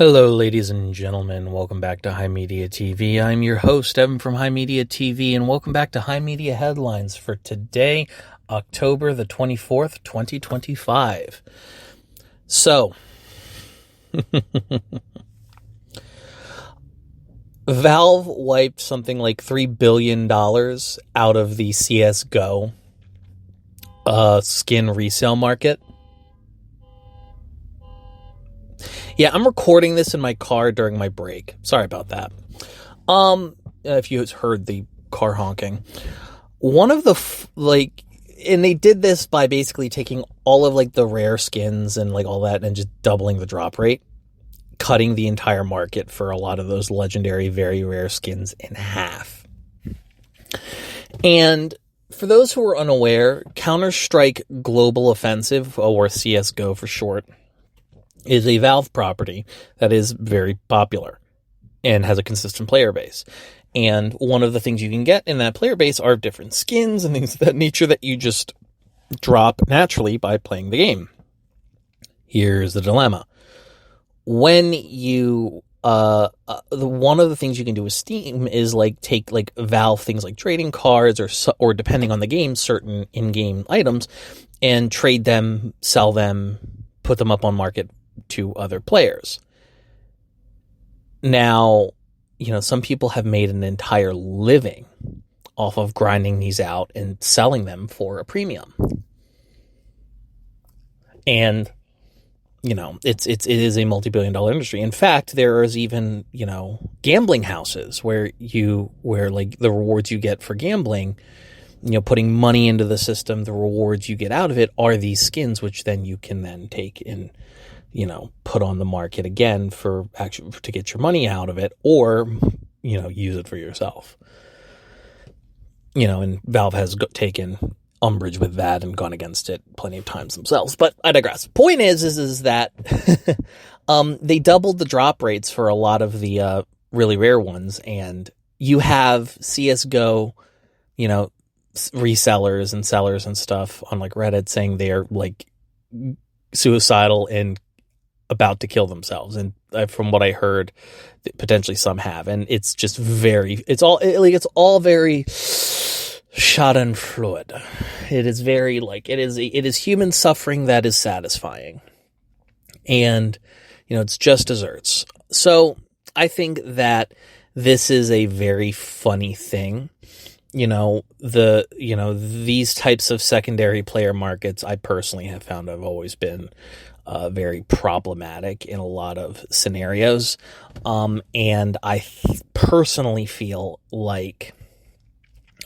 Hello, ladies and gentlemen. Welcome back to HIMediaTV. I'm your host, Evan from HIMediaTV, and welcome back to HIMedia Headlines for today, October the 24th, 2025. So, Valve wiped something like $3 billion out of the CSGO skin resale market. Yeah, I'm recording this in my car during my break. Sorry about that. If you heard the car honking. One of the, and they did this by basically taking all of, the rare skins and, all that and just doubling the drop rate, cutting the entire market for a lot of those legendary, very rare skins in half. And for those who are unaware, Counter-Strike Global Offensive, or CSGO for short, is a Valve property that is very popular and has a consistent player base. And one of the things you can get in that player base are different skins and things of that nature that you just drop naturally by playing the game. Here's the dilemma. When you, one of the things you can do with Steam is take Valve things like trading cards or depending on the game, certain in-game items and trade them, sell them, put them up on market to other players. Now, some people have made an entire living off of grinding these out and selling them for a premium. And, it is a multi-billion-dollar industry. In fact, there is even, gambling houses where the rewards you get for gambling, putting money into the system, the rewards you get out of it are these skins, which then you can then take and, put on the market again to get your money out of it, or, use it for yourself. And Valve has taken umbrage with that and gone against it plenty of times themselves. But I digress. Point is that they doubled the drop rates for a lot of the really rare ones, and you have CSGO, resellers and sellers and stuff on Reddit saying they are suicidal and about to kill themselves. And from what I heard, potentially some have. And it's just it's all very schadenfreude. It is very it is human suffering that is satisfying. And, it's just desserts. So I think that this is a very funny thing. These types of secondary player markets, I personally have found have always been very problematic in a lot of scenarios. And I personally feel like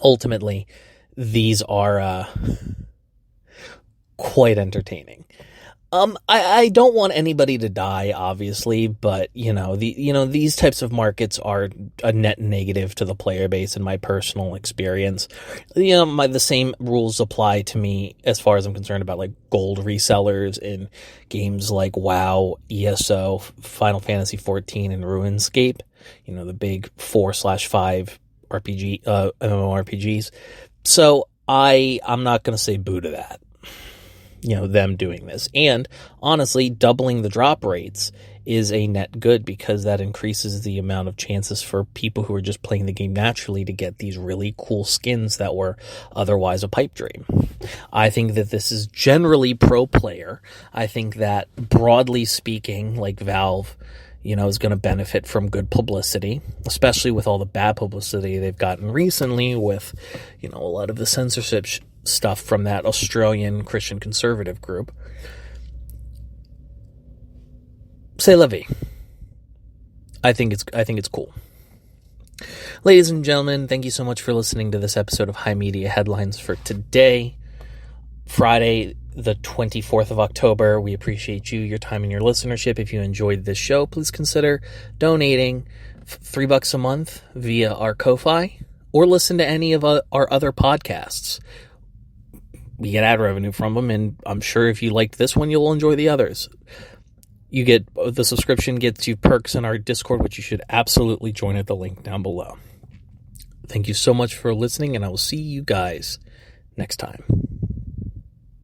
ultimately these are quite entertaining. I don't want anybody to die, obviously, but these types of markets are a net negative to the player base in my personal experience. The same rules apply to me as far as I'm concerned about gold resellers in games like WoW, ESO, Final Fantasy XIV, and RuneScape. The big 4/5 RPG MMORPGs. So I'm not going to say boo to that. Them doing this. And honestly, doubling the drop rates is a net good because that increases the amount of chances for people who are just playing the game naturally to get these really cool skins that were otherwise a pipe dream. I think that this is generally pro player. I think that broadly speaking, Valve, is going to benefit from good publicity, especially with all the bad publicity they've gotten recently with, a lot of the censorship stuff from that Australian Christian conservative group. C'est la vie. I think it's cool. Ladies and gentlemen, thank you so much for listening to this episode of HIMedia Headlines for today, Friday, the 24th of October. We appreciate your time and your listenership. If you enjoyed this show, please consider donating $3 a month via our Ko-Fi, or listen to any of our other podcasts. We get ad revenue from them, and I'm sure if you liked this one, you'll enjoy the others. The subscription gets you perks in our Discord, which you should absolutely join at the link down below. Thank you so much for listening, and I will see you guys next time.